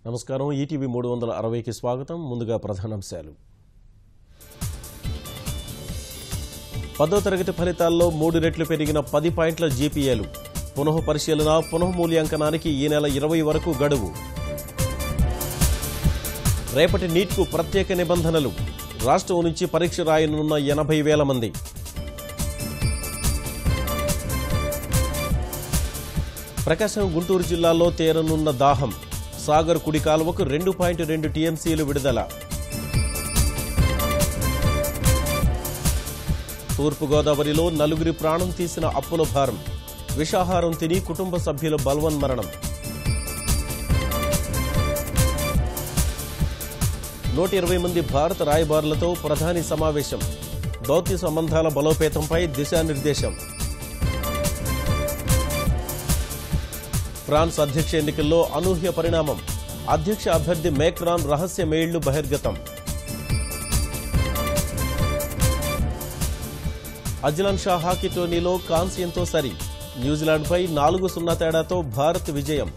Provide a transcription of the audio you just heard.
నమస్కారం ఈటీవీ 360కి స్వాగతం. ముందుగా ప్రధానాంశాలు. 10వ తరగతి ఫలితాల్లో 3 రెట్లు పెరిగిన 10 పాయింట్ల జీపీఏలు. పునః పరిశీలన, పునఃమూల్యాంకనానికి ఈ నెల 20 వరకు గడువు. రేపటి నీట్కు ప్రత్యేక నిబంధనలు. రాష్ట్రం నుంచి పరీక్ష రాయనున్న 80,000 మంది. ప్రకాశం, గుంటూరు జిల్లాల్లో తేరనున్న దాహం. సాగర్ కుడి కాలువకు 2.2 టీఎంసీలు విడుదల. తూర్పుగోదావరిలో 4 ప్రాణం తీసిన అప్పుల భారం. విషాహారం తిని కుటుంబ సభ్యుల బల్వన్మరణం. 120 మంది భారత రాయబారులతో ప్రధాని సమావేశం. దౌత్య సంబంధాల బలోపేతంపై దిశానిర్దేశం. ఫ్రాన్స్ అధ్యక్ష ఎన్నికల్లో అనూహ్య పరిణామం. అధ్యక్ష అభ్యర్థి మేక్రాన్ రహస్య మెయిళ్లు బహిర్గతం. అజ్లాన్ షా హాకీ టోర్నీలో కాంస్యంతో సరి. న్యూజిలాండ్పై 4-0 తేడాతో భారత్ విజయం.